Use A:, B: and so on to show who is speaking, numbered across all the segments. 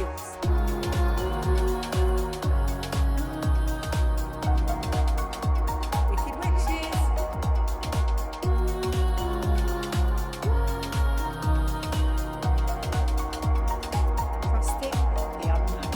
A: chaos. Wicked witches. Trusting the unknown.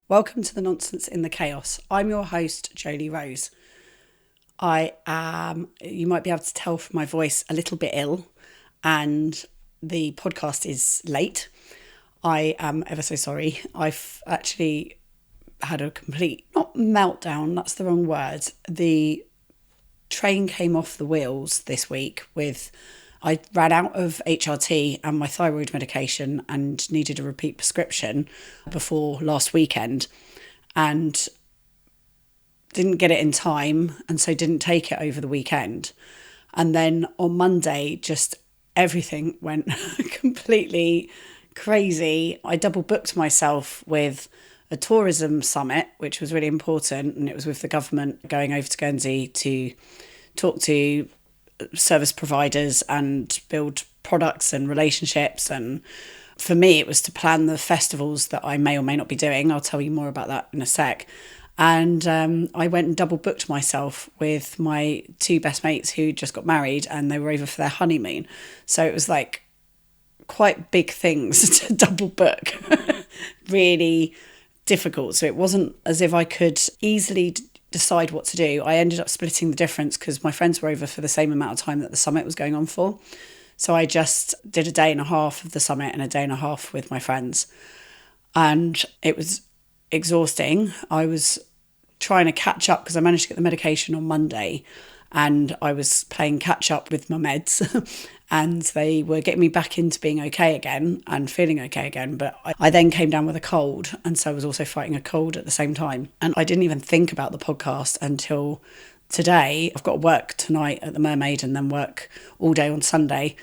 A: Welcome to the Nonsense in the Chaos. I'm your host, Jolie Rose. I am, you might be able to tell from my voice, a little bit ill, and the podcast is late. I am ever so sorry. I've actually had a complete, not meltdown, that's the wrong word. The train came off the wheels this week I ran out of HRT and my thyroid medication and needed a repeat prescription before last weekend and didn't get it in time, and so didn't take it over the weekend. And then on Monday, just everything went completely crazy. I double booked myself with a tourism summit, which was really important, and it was with the government going over to Guernsey to talk to service providers and build products and relationships. And for me, it was to plan the festivals that I may or may not be doing. I'll tell you more about that in a sec. And I went and double booked myself with my two best mates who just got married, and they were over for their honeymoon. So it was like quite big things to double book. Really difficult. So it wasn't as if I could easily decide what to do. I ended up splitting the difference because my friends were over for the same amount of time that the summit was going on for. So I just did a day and a half of the summit and a day and a half with my friends. And it was exhausting. I was trying to catch up because I managed to get the medication on Monday, and I was playing catch up with my meds and they were getting me back into being okay again and feeling okay again. But I then came down with a cold, and so I was also fighting a cold at the same time. And I didn't even think about the podcast until today. I've got work tonight at the Mermaid and then work all day on Sunday.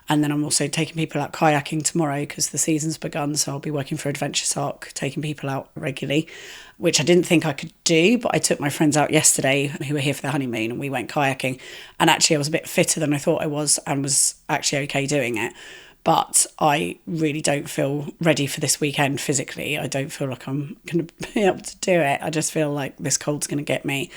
A: And then I'm also taking people out kayaking tomorrow because the season's begun. So I'll be working for Adventure Sark, taking people out regularly, which I didn't think I could do. But I took my friends out yesterday who were here for their honeymoon, and we went kayaking. And actually I was a bit fitter than I thought I was, and was actually okay doing it. But I really don't feel ready for this weekend physically. I don't feel like I'm going to be able to do it. I just feel like this cold's going to get me.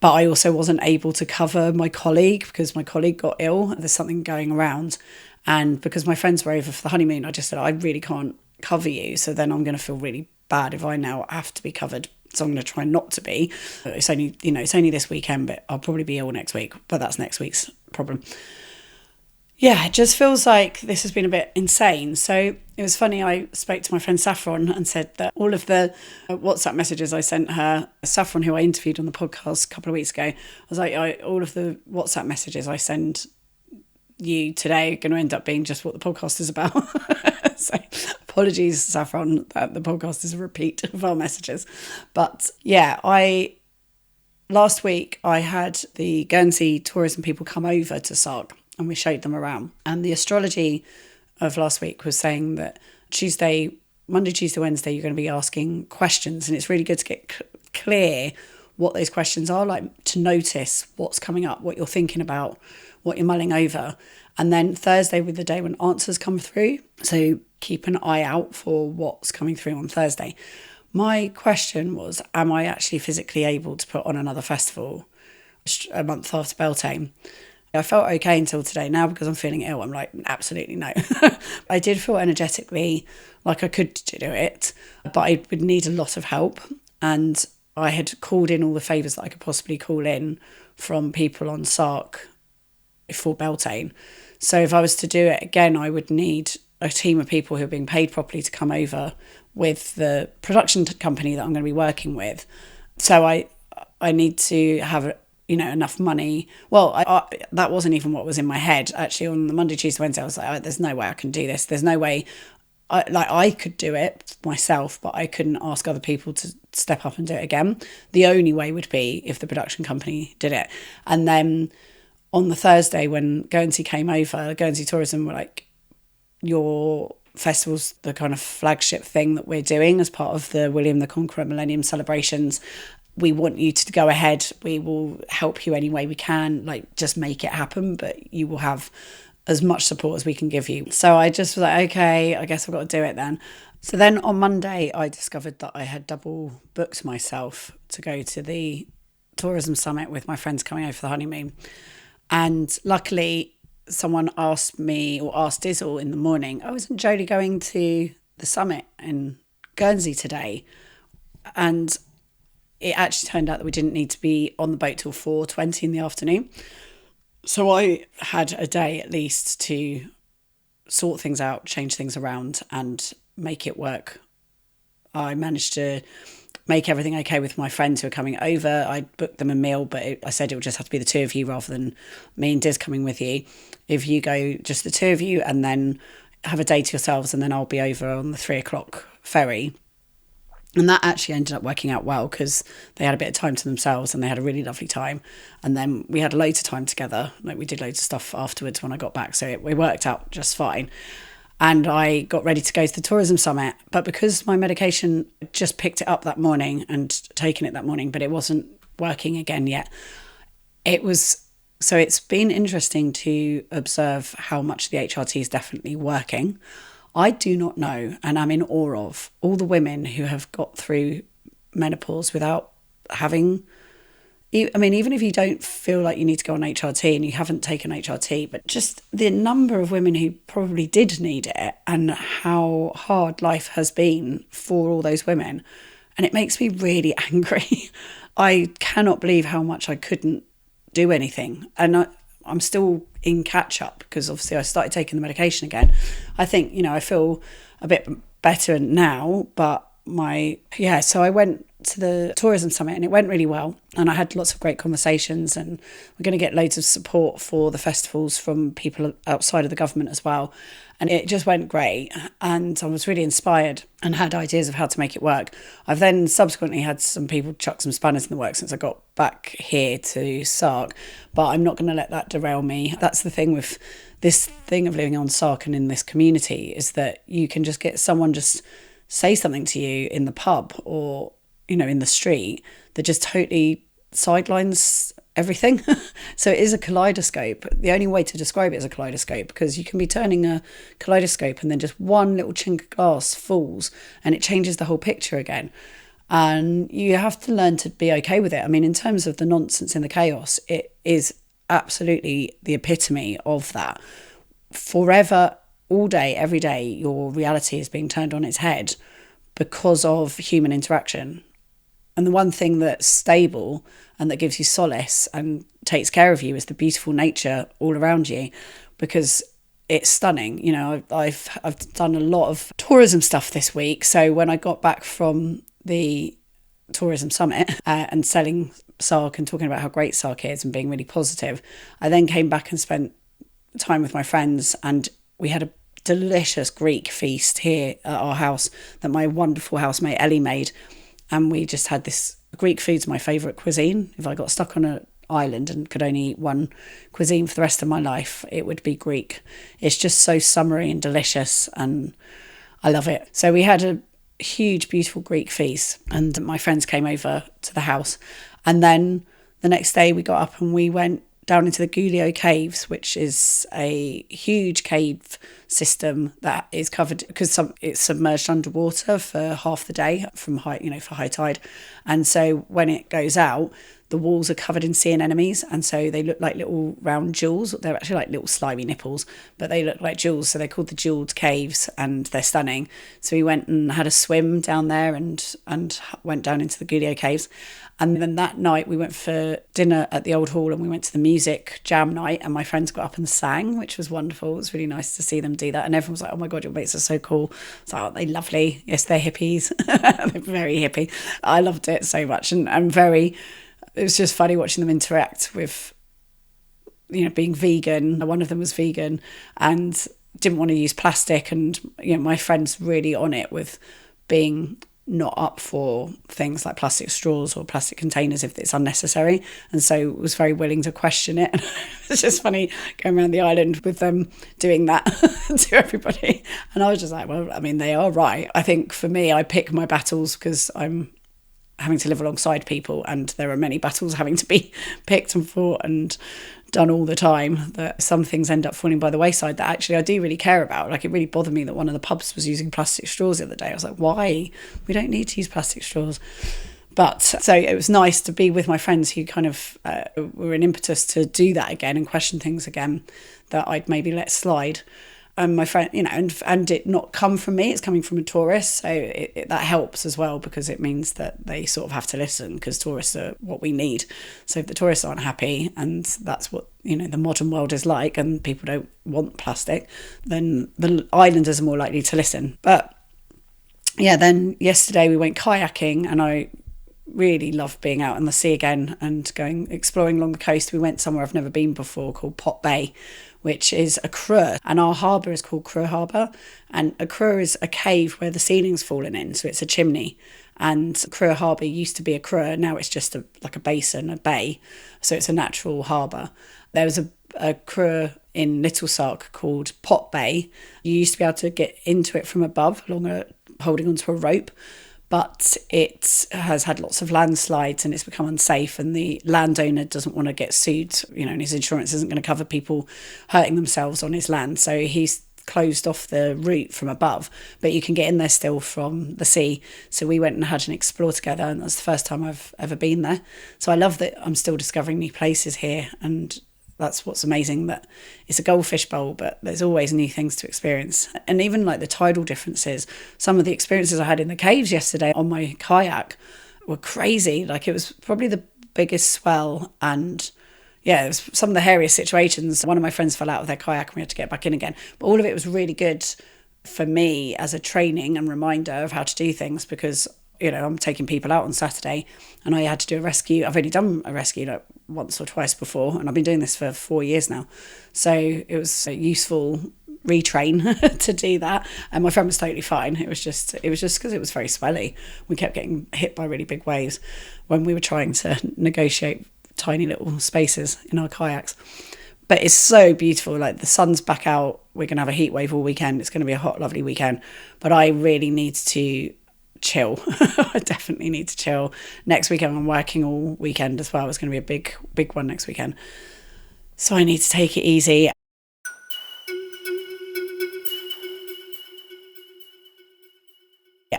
A: But I also wasn't able to cover my colleague because my colleague got ill. There's something going around. And because my friends were over for the honeymoon, I just said, I really can't cover you. So then I'm going to feel really bad if I now have to be covered. So I'm going to try not to be. It's only this weekend, but I'll probably be ill next week. But that's next week's problem. Yeah, it just feels like this has been a bit insane. So it was funny, I spoke to my friend Saffron and said that all of the WhatsApp messages I sent her, Saffron, who I interviewed on the podcast a couple of weeks ago, I was like, all of the WhatsApp messages I send you today are going to end up being just what the podcast is about. So apologies, Saffron, that the podcast is a repeat of our messages. But yeah, last week I had the Guernsey tourism people come over to Sark, and we showed them around. And the astrology of last week was saying that Monday, Tuesday, Wednesday, you're going to be asking questions. And it's really good to get clear what those questions are, like to notice what's coming up, what you're thinking about, what you're mulling over. And then Thursday with the day when answers come through. So keep an eye out for what's coming through on Thursday. My question was, am I actually physically able to put on another festival a month after Beltane? I felt okay until today. Now, because I'm feeling ill, I'm like, absolutely no. I did feel energetically like I could do it, but I would need a lot of help. And I had called in all the favours that I could possibly call in from people on Sark for Beltane. So if I was to do it again, I would need a team of people who are being paid properly to come over with the production company that I'm going to be working with. So I need to have enough money. Well, that wasn't even what was in my head. Actually, on the Monday, Tuesday, Wednesday, I was like, there's no way I can do this. There's no way I could do it myself, but I couldn't ask other people to step up and do it again. The only way would be if the production company did it. And then on the Thursday when Guernsey came over, Guernsey Tourism were like, your festival's the kind of flagship thing that we're doing as part of the William the Conqueror Millennium celebrations. We want you to go ahead. We will help you any way we can, like just make it happen, but you will have as much support as we can give you. So I just was like, okay, I guess I've got to do it then. So then on Monday, I discovered that I had double booked myself to go to the tourism summit with my friends coming over for the honeymoon. And luckily, someone asked me, or asked Dizzle in the morning, oh, isn't Jodie going to the summit in Guernsey today? And it actually turned out that we didn't need to be on the boat till 4:20 in the afternoon. So I had a day at least to sort things out, change things around and make it work. I managed to make everything okay with my friends who are coming over. I booked them a meal, but I said it would just have to be the two of you rather than me and Diz coming with you. If you go just the two of you and then have a day to yourselves, and then I'll be over on the 3:00 ferry. And that actually ended up working out well because they had a bit of time to themselves and they had a really lovely time. And then we had loads of time together. Like we did loads of stuff afterwards when I got back. So it worked out just fine. And I got ready to go to the tourism summit. But because my medication just picked it up that morning and taken it that morning, but it wasn't working again yet, so it's been interesting to observe how much the HRT is definitely working. I do not know, and I'm in awe of all the women who have got through menopause without having, I mean, even if you don't feel like you need to go on HRT and you haven't taken HRT, but just the number of women who probably did need it and how hard life has been for all those women. And it makes me really angry. I cannot believe how much I couldn't do anything. And I'm still in catch up because obviously I started taking the medication again. I think, I feel a bit better now, but so I went to the tourism summit and it went really well. And I had lots of great conversations, and we're going to get loads of support for the festivals from people outside of the government as well. And it just went great. And I was really inspired and had ideas of how to make it work. I've then subsequently had some people chuck some spanners in the works since I got back here to Sark, but I'm not going to let that derail me. That's the thing with this thing of living on Sark and in this community, is that you can just get someone just say something to you in the pub or, in the street that just totally sidelines everything. So it is a kaleidoscope. The only way to describe it is a kaleidoscope, because you can be turning a kaleidoscope and then just one little chink of glass falls and it changes the whole picture again. And you have to learn to be okay with it. I mean, in terms of the nonsense in the chaos, it is absolutely the epitome of that. Forever, all day, every day, your reality is being turned on its head because of human interaction. And the one thing that's stable and that gives you solace and takes care of you is the beautiful nature all around you, because it's stunning. I've done a lot of tourism stuff this week. So when I got back from the tourism summit and selling Sark and talking about how great Sark is and being really positive, I then came back and spent time with my friends, and we had a delicious Greek feast here at our house that my wonderful housemate Ellie made. And we just had this. Greek food's my favourite cuisine. If I got stuck on an island and could only eat one cuisine for the rest of my life, it would be Greek. It's just so summery and delicious, and I love it. So we had a huge, beautiful Greek feast, and my friends came over to the house. And then the next day we got up and we went down into the Giulio Caves, which is a huge cave system that is covered, because it's submerged underwater for half the day from for high tide. And so when it goes out, the walls are covered in sea anemones, and so they look like little round jewels. They're actually like little slimy nipples, but they look like jewels, so they're called the Jeweled Caves, and they're stunning. So we went and had a swim down there and went down into the Giulio Caves. And then that night we went for dinner at the Old Hall, and we went to the music jam night, and my friends got up and sang, which was wonderful. It was really nice to see them do that. And everyone was like, oh my God, your mates are so cool. So aren't they lovely? Yes, they're hippies. They're very hippie. I loved it so much. And it was just funny watching them interact with, being vegan. One of them was vegan and didn't want to use plastic. And, my friend's really on it with being not up for things like plastic straws or plastic containers if it's unnecessary, and so was very willing to question it. It's just funny going around the island with them doing that to everybody, and I was just like, well, I mean, they are right. I think for me, I pick my battles because I'm having to live alongside people, and there are many battles having to be picked and fought and done all the time, that some things end up falling by the wayside that actually I do really care about. Like, it really bothered me that one of the pubs was using plastic straws the other day. I was like, why? We don't need to use plastic straws. But so it was nice to be with my friends who kind of were an impetus to do that again and question things again that I'd maybe let slide. And my friend, and it not come from me, it's coming from a tourist. So that helps as well, because it means that they sort of have to listen, because tourists are what we need. So if the tourists aren't happy, and that's what, the modern world is like, and people don't want plastic, then the islanders are more likely to listen. But yeah, then yesterday we went kayaking, and I really loved being out in the sea again and going exploring along the coast. We went somewhere I've never been before called Pot Bay, which is a creux, and our harbour is called Creux Harbour. And a creux is a cave where the ceiling's fallen in, so it's a chimney. And Creux Harbour used to be a creux, now it's just like a basin, a bay, so it's a natural harbour. There was a creux in Little Sark called Pot Bay. You used to be able to get into it from above, holding onto a rope, but it has had lots of landslides and it's become unsafe, and the landowner doesn't want to get sued, and his insurance isn't going to cover people hurting themselves on his land. So he's closed off the route from above, but you can get in there still from the sea. So we went and had an explore together, and that's the first time I've ever been there. So I love that I'm still discovering new places here, and that's what's amazing, that it's a goldfish bowl, but there's always new things to experience. And even like the tidal differences, some of the experiences I had in the caves yesterday on my kayak were crazy. Like, it was probably the biggest swell, and yeah, it was some of the hairiest situations. One of my friends fell out of their kayak and we had to get back in again. But all of it was really good for me as a training and reminder of how to do things, because I'm taking people out on Saturday and I had to do a rescue. I've only done a rescue like once or twice before, and I've been doing this for 4 years now. So it was a useful retrain to do that. And my friend was totally fine. It was just because it was very swelly. We kept getting hit by really big waves when we were trying to negotiate tiny little spaces in our kayaks. But it's so beautiful. Like, the sun's back out. We're going to have a heat wave all weekend. It's going to be a hot, lovely weekend. But I really need to chill. I definitely need to chill. Next weekend I'm working all weekend as well. It's going to be a big one next weekend, so I need to take it easy.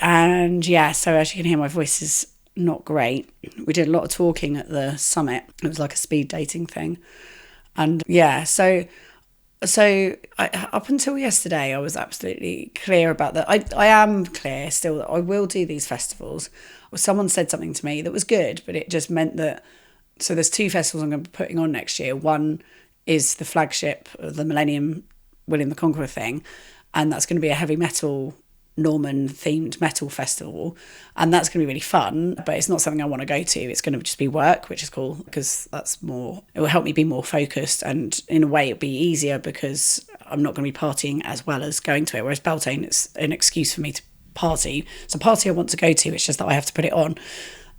A: And yeah, so as you can hear, my voice is not great. We did a lot of talking at the summit. It was like a speed dating thing, and yeah, so up until yesterday, I was absolutely clear about that. I am clear still that I will do these festivals. Someone said something to me that was good, but it just meant that, so there's 2 festivals I'm going to be putting on next year. One is the flagship of the Millennium William the Conqueror thing, and that's going to be a heavy metal, Norman themed metal festival, and that's going to be really fun, but it's not something I want to go to. It's going to just be work, which is cool, because it will help me be more focused, and in a way it'll be easier because I'm not going to be partying as well as going to it, whereas Beltane, it's an excuse for me to party. It's a party I want to go to, it's just that I have to put it on.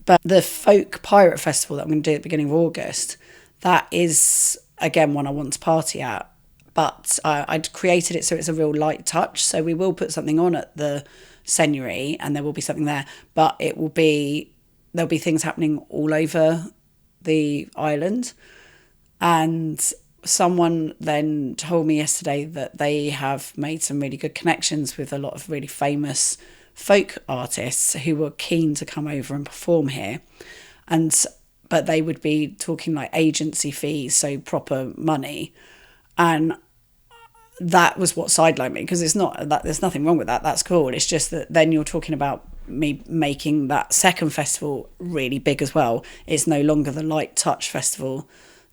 A: But the folk pirate festival that I'm going to do at the beginning of August, that is again one I want to party at. But I'd created it so it's a real light touch. So we will put something on at the Seigneury, and there will be something there. But there'll be things happening all over the island. And someone then told me yesterday that they have made some really good connections with a lot of really famous folk artists who were keen to come over and perform here. But they would be talking like agency fees, so proper money. And that was what sidelined me, because it's not that there's nothing wrong with that. That's cool. It's just that then you're talking about me making that second festival really big as well. It's no longer the light touch festival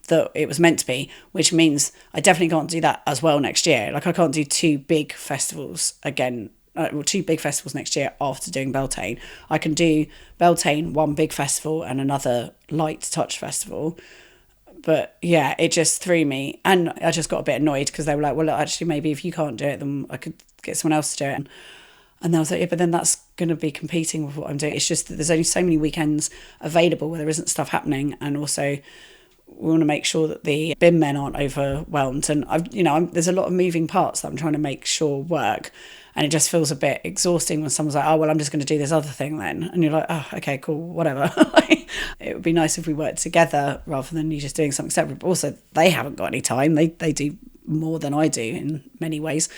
A: that it was meant to be, which means I definitely can't do that as well next year. Like, I can't do 2 big festivals again. 2 big festivals next year after doing Beltane. I can do Beltane, 1 big festival, and another light touch festival. But yeah, it just threw me, and I just got a bit annoyed because they were like, well, actually, maybe if you can't do it, then I could get someone else to do it. And I was like, yeah, but then that's going to be competing with what I'm doing. It's just that there's only so many weekends available where there isn't stuff happening. And also we want to make sure that the bin men aren't overwhelmed. And there's a lot of moving parts that I'm trying to make sure work. And it just feels a bit exhausting when someone's like, oh, well, I'm just going to do this other thing then. And you're like, oh, okay, cool, whatever. It would be nice if we worked together rather than you just doing something separate. But also, they haven't got any time. They do more than I do in many ways.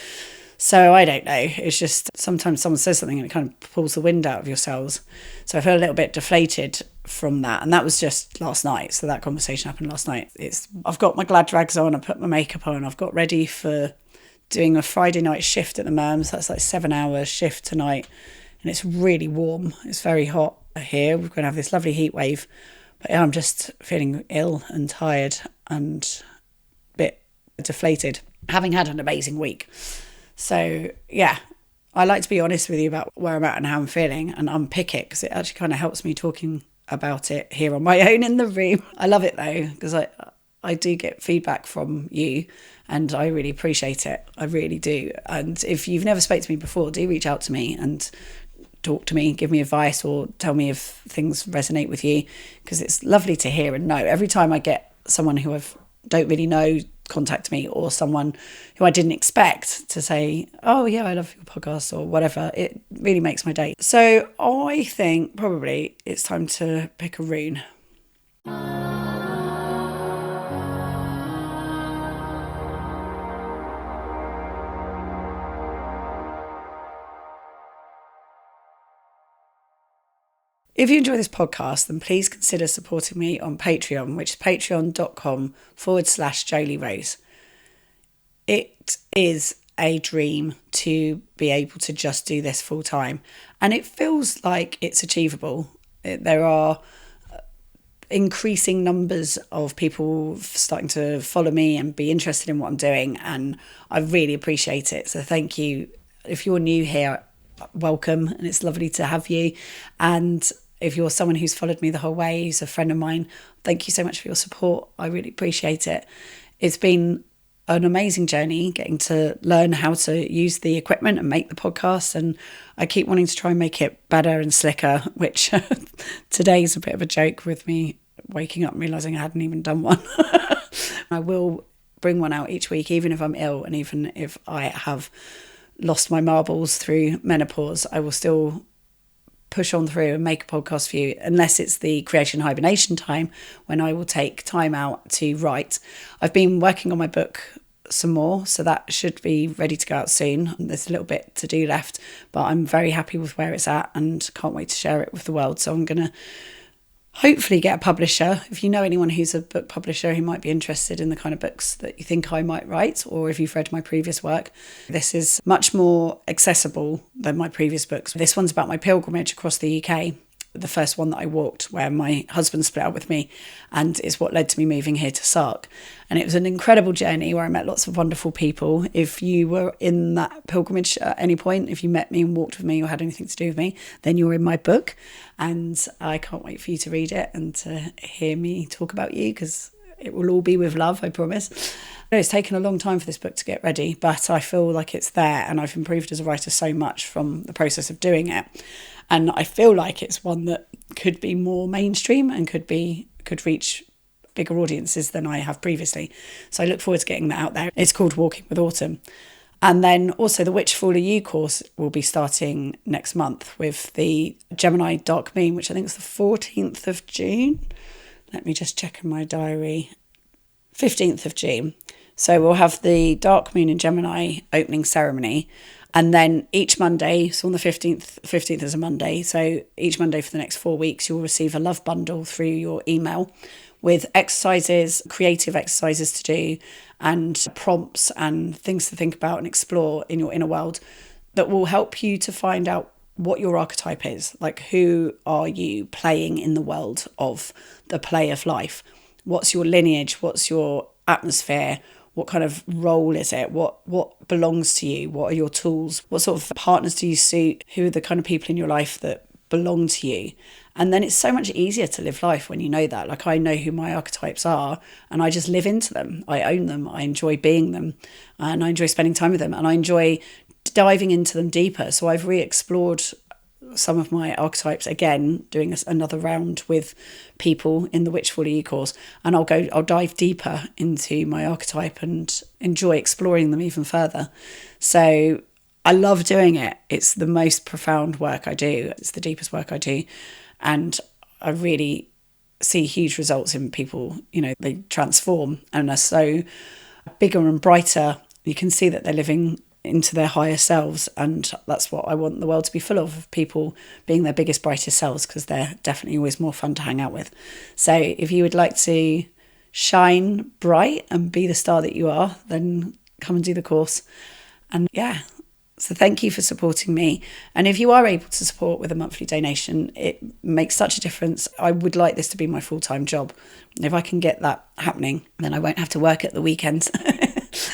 A: So I don't know. It's just sometimes someone says something and it kind of pulls the wind out of your sails. So I feel a little bit deflated from that. And that was just last night. So that conversation happened last night. I've got my glad rags on. I put my makeup on. I've got ready for doing a Friday night shift at the Merms. That's like 7-hour shift tonight. And it's really warm. It's very hot here. We're going to have this lovely heat wave. But yeah, I'm just feeling ill and tired and a bit deflated, having had an amazing week. So yeah, I like to be honest with you about where I'm at and how I'm feeling and unpick it, because it actually kind of helps me talking about it here on my own in the room. I love it though, because I do get feedback from you and I really appreciate it. I really do. And if you've never spoke to me before, do reach out to me and talk to me, give me advice or tell me if things resonate with you, because it's lovely to hear and know. Every time I get someone who I don't really know contact me, or someone who I didn't expect to say, oh yeah, I love your podcast or whatever, it really makes my day. So I think probably it's time to pick a rune. If you enjoy this podcast, then please consider supporting me on Patreon, which is patreon.com/Jolie Rose. It is a dream to be able to just do this full time, and it feels like it's achievable. There are increasing numbers of people starting to follow me and be interested in what I'm doing, and I really appreciate it. So thank you. If you're new here, welcome, and it's lovely to have you. And if you're someone who's followed me the whole way, who's a friend of mine, thank you so much for your support. I really appreciate it. It's been an amazing journey getting to learn how to use the equipment and make the podcast, and I keep wanting to try and make it better and slicker, which today is a bit of a joke with me waking up and realising I hadn't even done one. I will bring one out each week, even if I'm ill and even if I have lost my marbles through menopause. I will still push on through and make a podcast for you, unless it's the creation hibernation time when I will take time out to write. I've been working on my book some more, so that should be ready to go out soon. There's a little bit to do left, but I'm very happy with where it's at and can't wait to share it with the world. So I'm going to hopefully get a publisher. If you know anyone who's a book publisher who might be interested in the kind of books that you think I might write, or if you've read my previous work, this is much more accessible than my previous books. This one's about my pilgrimage across the UK, the first one that I walked where my husband split up with me, and it's what led to me moving here to Sark. And it was an incredible journey where I met lots of wonderful people. If you were in that pilgrimage at any point, if you met me and walked with me or had anything to do with me, then you're in my book. And I can't wait for you to read it and to hear me talk about you, because it will all be with love, I promise. It's taken a long time for this book to get ready, but I feel like it's there, and I've improved as a writer so much from the process of doing it. And I feel like it's one that could be more mainstream and could reach bigger audiences than I have previously. So I look forward to getting that out there. It's called Walking with Autumn. And then also the Which Fool Are You course will be starting next month with the Gemini Dark Moon, which I think is the 14th of June. Let me just check in my diary. 15th of June. So we'll have the Dark Moon in Gemini opening ceremony. And then each Monday, so on the 15th is a Monday, so each Monday for the next 4 weeks, you'll receive a love bundle through your email with exercises, creative exercises to do, and prompts and things to think about and explore in your inner world that will help you to find out what your archetype is. Like, who are you playing in the world of the play of life? What's your lineage? What's your atmosphere? What kind of role is it? What belongs to you? What are your tools? What sort of partners do you suit? Who are the kind of people in your life that belong to you? And then it's so much easier to live life when you know that. Like, I know who my archetypes are and I just live into them. I own them. I enjoy being them and I enjoy spending time with them and I enjoy diving into them deeper. So I've re-explored some of my archetypes again, doing another round with people in the Which Follow You course, and I'll dive deeper into my archetype and enjoy exploring them even further. So I love doing it. It's the most profound work I do. It's the deepest work I do, and I really see huge results in people. They transform and are so bigger and brighter. You can see that they're living into their higher selves, and that's what I want the world to be full of people being their biggest, brightest selves, because they're definitely always more fun to hang out with. So if you would like to shine bright and be the star that you are, then come and do the course. And yeah, so thank you for supporting me. And if you are able to support with a monthly donation, it makes such a difference. I would like this to be my full-time job. If I can get that happening, then I won't have to work at the weekends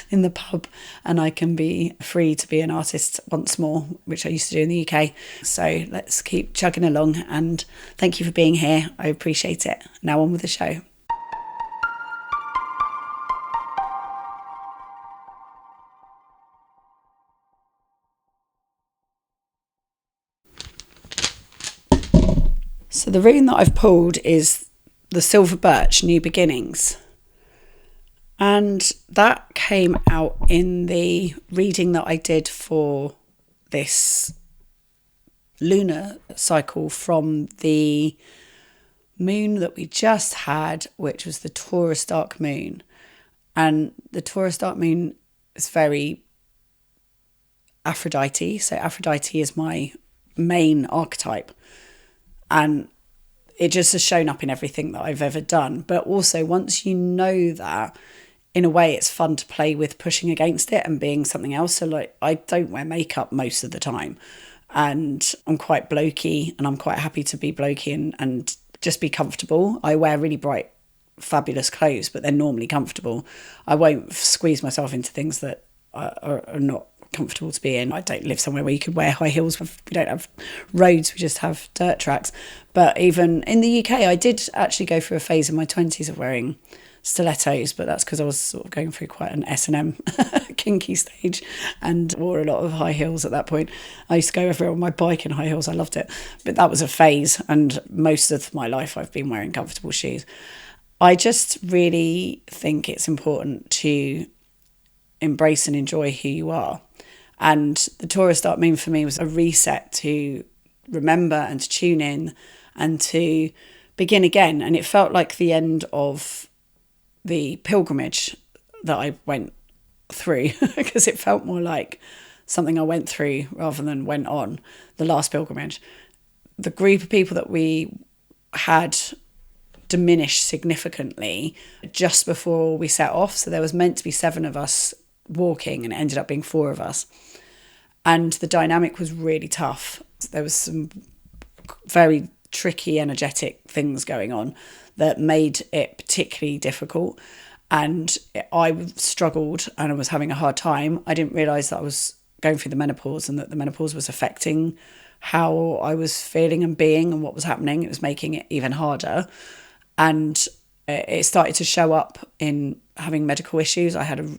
A: in the pub, and I can be free to be an artist once more, which I used to do in the UK. So let's keep chugging along, and thank you for being here. I appreciate it. Now on with the show. So the rune that I've pulled is the Silver Birch, New Beginnings. And that came out in the reading that I did for this lunar cycle from the moon that we just had, which was the Taurus dark moon. And the Taurus dark moon is very Aphrodite. So Aphrodite is my main archetype. And it just has shown up in everything that I've ever done. But also, once you know that, in a way, it's fun to play with pushing against it and being something else. So like, I don't wear makeup most of the time, and I'm quite blokey, and I'm quite happy to be blokey and just be comfortable. I wear really bright, fabulous clothes, but they're normally comfortable. I won't squeeze myself into things that are not comfortable to be in. I don't live somewhere where you could wear high heels. We don't have roads, we just have dirt tracks. But even in the UK, I did actually go through a phase in my 20s of wearing stilettos, but that's because I was sort of going through quite an S&M kinky stage and wore a lot of high heels at that point. I used to go everywhere on my bike in high heels. I loved it. But that was a phase, and most of my life I've been wearing comfortable shoes. I just really think it's important to embrace and enjoy who you are. And the Taurus dark moon for me was a reset to remember and to tune in and to begin again. And it felt like the end of the pilgrimage that I went through, because it felt more like something I went through rather than went on, the last pilgrimage. The group of people that we had diminished significantly just before we set off. So there was meant to be 7 of us walking, and it ended up being 4 of us. And the dynamic was really tough. There was some very tricky, energetic things going on that made it particularly difficult. And I struggled and I was having a hard time. I didn't realise that I was going through the menopause, and that the menopause was affecting how I was feeling and being and what was happening. It was making it even harder. And it started to show up in having medical issues. I had a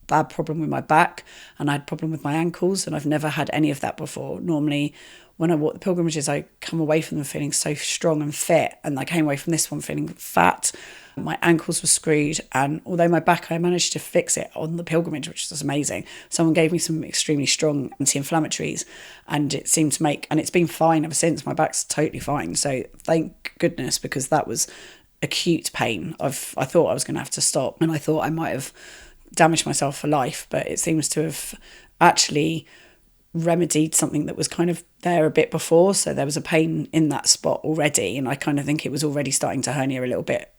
A: bad problem with my back, and I had a problem with my ankles, and I've never had any of that before. Normally when I walk the pilgrimages, I come away from them feeling so strong and fit, and I came away from this one feeling fat. My ankles were screwed, and although my back, I managed to fix it on the pilgrimage, which was amazing. Someone gave me some extremely strong anti-inflammatories, and it seemed to make, and it's been fine ever since. My back's totally fine, so thank goodness, because that was acute pain. I thought I was going to have to stop, and I thought I might have damaged myself for life, but it seems to have actually remedied something that was kind of there a bit before. So there was a pain in that spot already, and I kind of think it was already starting to hernia a little bit.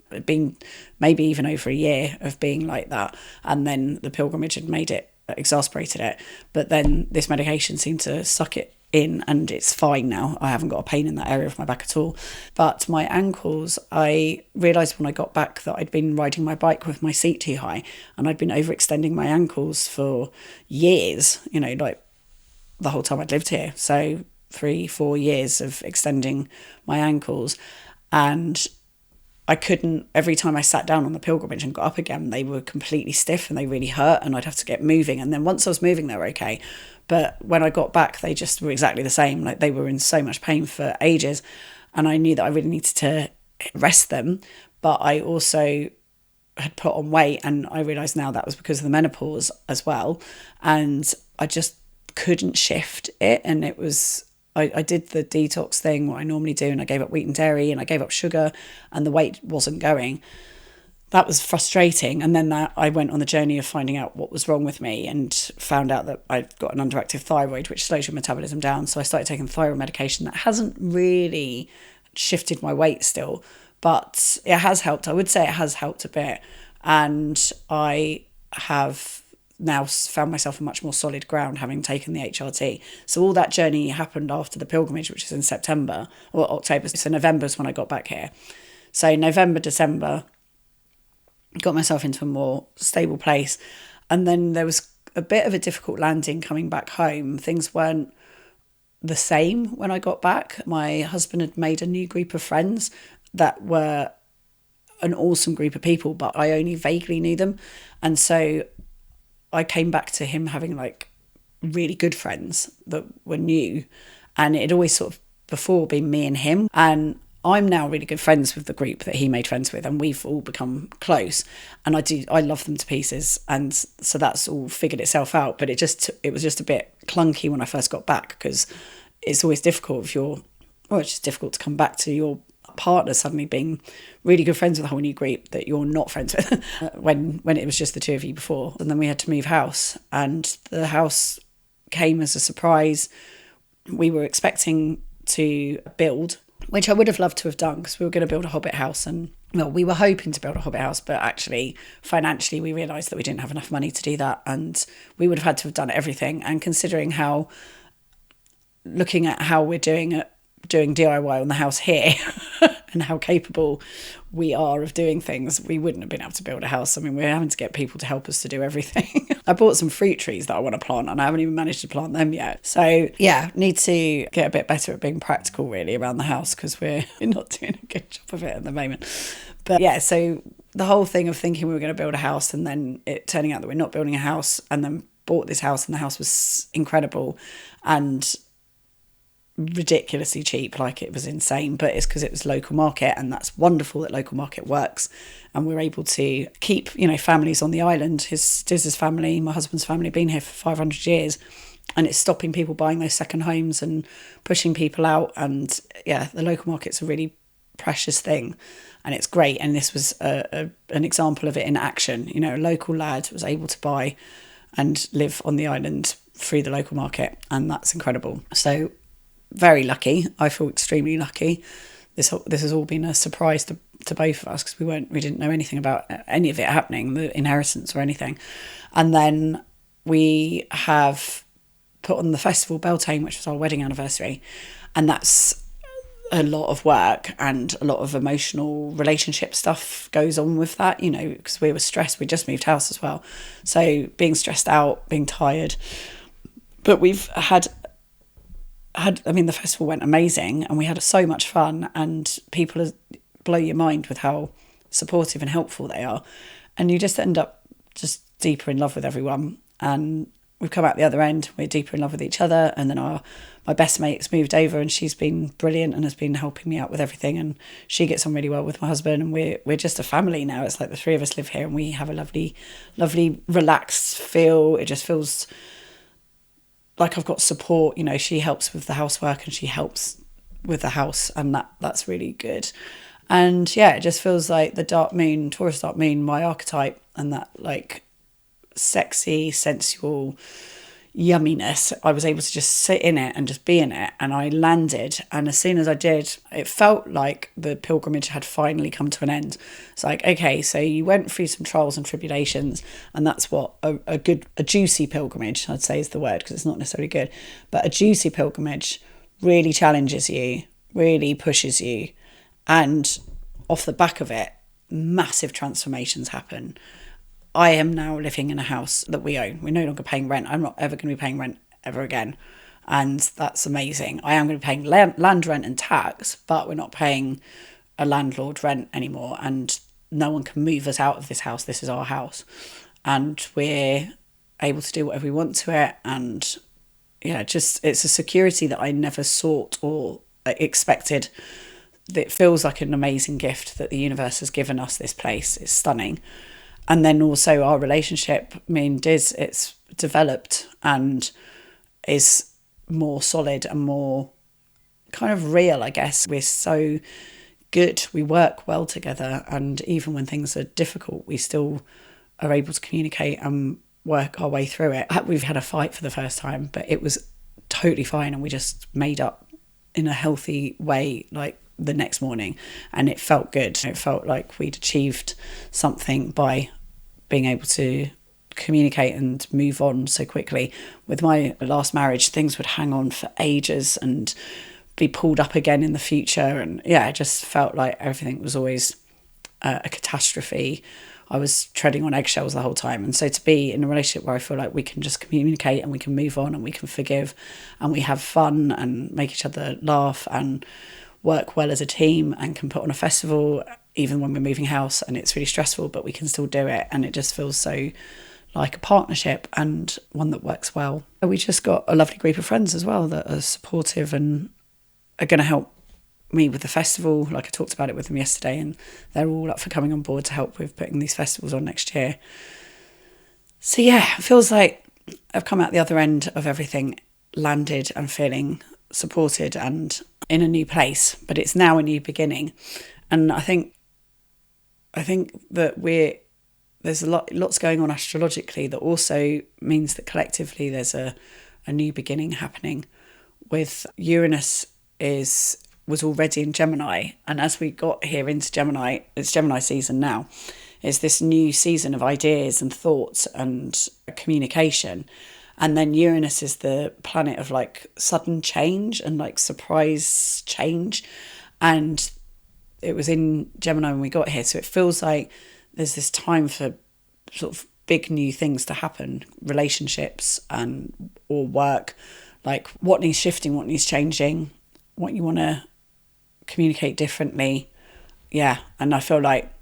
A: It'd been maybe even over a year of being like that, and then the pilgrimage had made it, exasperated it, but then this medication seemed to suck it in, and it's fine now. I haven't got a pain in that area of my back at all. But my ankles, I realised when I got back that I'd been riding my bike with my seat too high, and I'd been overextending my ankles for years, like the whole time I'd lived here. So 3-4 years of extending my ankles, and I couldn't, every time I sat down on the pilgrimage and got up again, they were completely stiff and they really hurt, and I'd have to get moving. And then once I was moving, they were okay. But when I got back, they just were exactly the same. Like, they were in so much pain for ages. And I knew that I really needed to rest them. But I also had put on weight, and I realised now that was because of the menopause as well. And I just couldn't shift it. And it was, I did the detox thing, what I normally do, and I gave up wheat and dairy, and I gave up sugar, and the weight wasn't going. That was frustrating. And then I went on the journey of finding out what was wrong with me, and found out that I've got an underactive thyroid, which slows your metabolism down. So I started taking thyroid medication that hasn't really shifted my weight still, but it has helped. I would say it has helped a bit. And I have now found myself on much more solid ground, having taken the HRT. So all that journey happened after the pilgrimage, which is in September or October. So November is when I got back here. So November, December, got myself into a more stable place. And then there was a bit of a difficult landing coming back home. Things weren't the same when I got back. My husband had made a new group of friends that were an awesome group of people, but I only vaguely knew them. And so I came back to him having like really good friends that were new, and it had always sort of before been me and him. And I'm now really good friends with the group that he made friends with, and we've all become close, and I love them to pieces. And so that's all figured itself out. But it was just a bit clunky when I first got back, because it's always difficult it's just difficult to come back to your partner suddenly being really good friends with a whole new group that you're not friends with when it was just the two of you before. And then we had to move house, and the house came as a surprise. We were expecting to build, which I would have loved to have done, because we were going to build a hobbit house, and well, we were hoping to build a hobbit house, but actually financially we realised that we didn't have enough money to do that, and we would have had to have done everything. And considering looking at how we're doing DIY on the house here and how capable we are of doing things, we wouldn't have been able to build a house. I mean, we're having to get people to help us to do everything. I bought some fruit trees that I want to plant, and I haven't even managed to plant them yet. So yeah, need to get a bit better at being practical really around the house, because we're not doing a good job of it at the moment. But yeah, so the whole thing of thinking we were going to build a house, and then it turning out that we're not building a house, and then bought this house, and the house was incredible and ridiculously cheap, like it was insane. But it's because it was local market, and that's wonderful that local market works, and we're able to keep families on the island. Diz's family, my husband's family, been here for 500 years, and it's stopping people buying those second homes and pushing people out. And yeah, the local market's a really precious thing, and it's great. And this was an example of it in action. A local lad was able to buy and live on the island through the local market, and that's incredible. So very lucky. I feel extremely lucky. This has all been a surprise to both of us, because we didn't know anything about any of it happening, the inheritance or anything. And then we have put on the festival Beltane, which was our wedding anniversary, and that's a lot of work, and a lot of emotional relationship stuff goes on with that, because we were stressed. We just moved house as well, so being stressed out, being tired. But we've had the festival went amazing, and we had so much fun, and people blow your mind with how supportive and helpful they are, and you just end up just deeper in love with everyone. And we've come out the other end, we're deeper in love with each other. And then my best mate's moved over, and she's been brilliant and has been helping me out with everything, and she gets on really well with my husband, and we're just a family now. It's like the three of us live here, and we have a lovely relaxed feel. It just feels like I've got support. She helps with the housework, and she helps with the house, and that's really good. And yeah, it just feels like the Taurus dark moon, my archetype, and that like sexy, sensual yumminess. I was able to just sit in it and just be in it, and I landed. And as soon as I did, it felt like the pilgrimage had finally come to an end. It's like, okay, so you went through some trials and tribulations, and that's what a juicy pilgrimage, I'd say, is the word, because it's not necessarily good, but a juicy pilgrimage really challenges you, really pushes you, and off the back of it, massive transformations happen. I am now living in a house that we own. We're no longer paying rent. I'm not ever going to be paying rent ever again. And that's amazing. I am going to be paying land rent and tax, but we're not paying a landlord rent anymore, and no one can move us out of this house. This is our house, and we're able to do whatever we want to it. And just it's a security that I never sought or expected. It feels like an amazing gift that the universe has given us this place. It's stunning. And then also our relationship, me and Diz, it's developed and is more solid and more kind of real, I guess. We're so good. We work well together. And even when things are difficult, we still are able to communicate and work our way through it. We've had a fight for the first time, but it was totally fine. And we just made up in a healthy way, like the next morning. And it felt good. It felt like we'd achieved something by being able to communicate and move on so quickly. With my last marriage, things would hang on for ages and be pulled up again in the future. And it just felt like everything was always a catastrophe. I was treading on eggshells the whole time. And so to be in a relationship where I feel like we can just communicate and we can move on and we can forgive and we have fun and make each other laugh and work well as a team and can put on a festival even when we're moving house and it's really stressful, but we can still do it. And it just feels so like a partnership and one that works well. We just got a lovely group of friends as well that are supportive and are going to help me with the festival. Like I talked about it with them yesterday, and they're all up for coming on board to help with putting these festivals on next year. So it feels like I've come out the other end of everything, landed and feeling supported and in a new place, but it's now a new beginning. And I think that there's lots going on astrologically that also means that collectively there's a new beginning happening. With Uranus was already in Gemini, and as we got here into Gemini, it's Gemini season now. It's this new season of ideas and thoughts and communication. And then Uranus is the planet of like sudden change and like surprise change. And it was in Gemini when we got here. So it feels like there's this time for sort of big new things to happen, relationships or work, like what needs shifting, what needs changing, what you want to communicate differently. And I feel like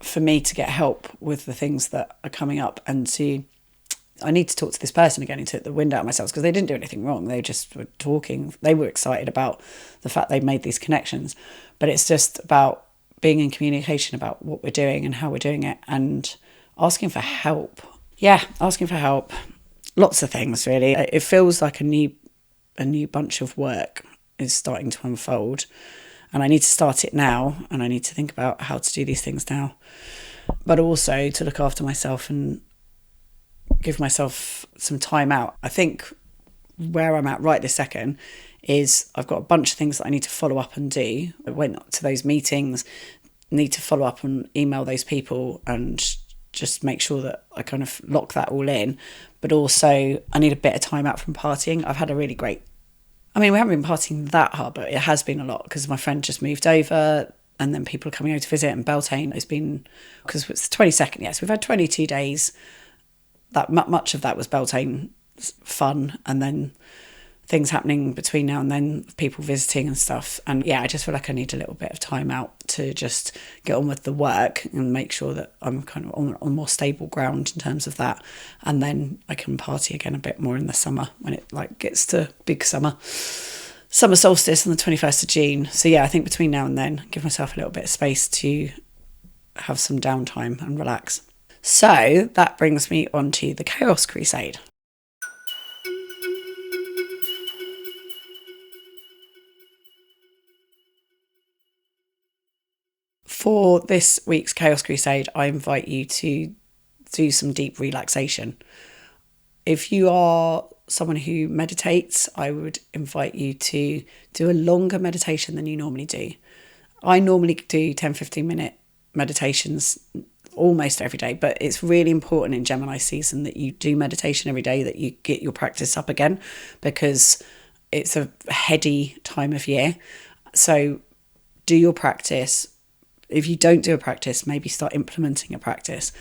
A: for me to get help with the things that are coming up I need to talk to this person again who took the wind out of myself, because they didn't do anything wrong. They just were talking. They were excited about the fact they'd made these connections. But it's just about being in communication about what we're doing and how we're doing it and asking for help. Asking for help. Lots of things, really. It feels like a new bunch of work is starting to unfold. And I need to start it now. And I need to think about how to do these things now. But also to look after myself and give myself some time out. I think where I'm at right this second is I've got a bunch of things that I need to follow up and do. I went to those meetings, need to follow up and email those people and just make sure that I kind of lock that all in. But also I need a bit of time out from partying. I've had a really great, we haven't been partying that hard, but it has been a lot because my friend just moved over and then people are coming over to visit, and Beltane has been, because it's the 22nd, yes, we've had 22 days. That much of that was Beltane fun, and then things happening between now and then, people visiting and stuff. And I just feel like I need a little bit of time out to just get on with the work and make sure that I'm kind of on more stable ground in terms of that. And then I can party again a bit more in the summer when it like gets to big summer solstice on the 21st of June. So I think between now and then, give myself a little bit of space to have some downtime and relax. So that brings me on to the Chaos Crusade. For this week's Chaos Crusade, I invite you to do some deep relaxation. If you are someone who meditates, I would invite you to do a longer meditation than you normally do. I normally do 10-15 minute meditations almost every day, but it's really important in Gemini season that you do meditation every day, that you get your practice up again, because it's a heady time of year. So do your practice. If you don't do a practice, maybe start implementing a practice.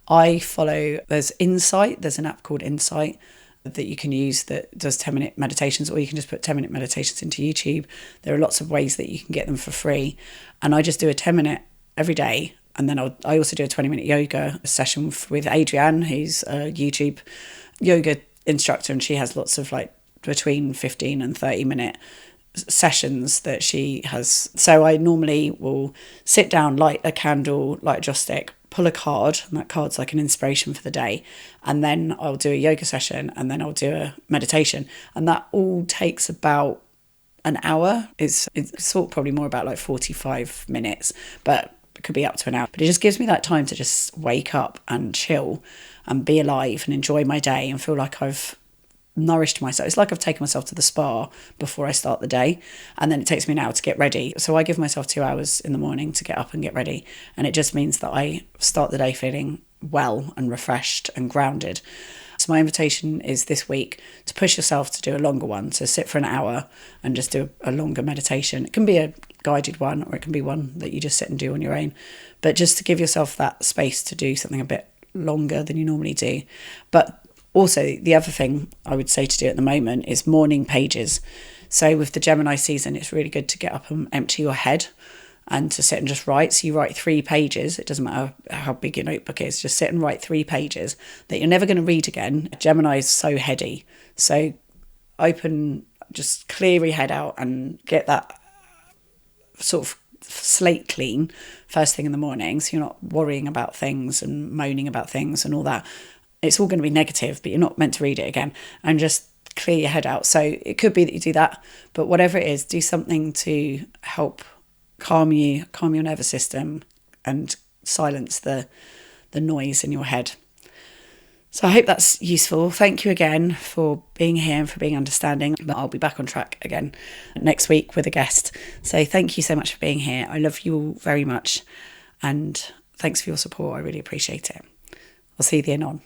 A: There's Insight, there's an app called Insight, that you can use that does 10-minute meditations, or you can just put 10-minute meditations into YouTube. There are lots of ways that you can get them for free. And I just do a 10-minute every day. And then I also do a 20-minute yoga session with Adrienne, who's a YouTube yoga instructor, and she has lots of like between 15 and 30-minute sessions that she has. So I normally will sit down, light a candle, light a joss stick, pull a card, and that card's like an inspiration for the day, and then I'll do a yoga session, and then I'll do a meditation, and that all takes about an hour. It's sort of probably more about like 45 minutes, but it could be up to an hour. But it just gives me that time to just wake up and chill and be alive and enjoy my day and feel like I've nourished myself. It's like I've taken myself to the spa before I start the day, and then it takes me an hour to get ready. So I give myself 2 hours in the morning to get up and get ready, and it just means that I start the day feeling well and refreshed and grounded. So my invitation is this week to push yourself to do a longer one. So sit for an hour and just do a longer meditation. It can be a guided one, or it can be one that you just sit and do on your own, but just to give yourself that space to do something a bit longer than you normally do. But also, the other thing I would say to do at the moment is morning pages. So with the Gemini season, it's really good to get up and empty your head and to sit and just write. So you write 3 pages. It doesn't matter how big your notebook is. Just sit and write 3 pages that you're never going to read again. Gemini is so heady. So just clear your head out and get that sort of slate clean first thing in the morning. So you're not worrying about things and moaning about things and all that. It's all going to be negative, but you're not meant to read it again, and just clear your head out. So it could be that you do that, but whatever it is, do something to help calm your nervous system and silence the noise in your head. So I hope that's useful. Thank you again for being here and for being understanding. But I'll be back on track again next week with a guest. So thank you so much for being here. I love you all very much, and thanks for your support. I really appreciate it. I'll see you then on.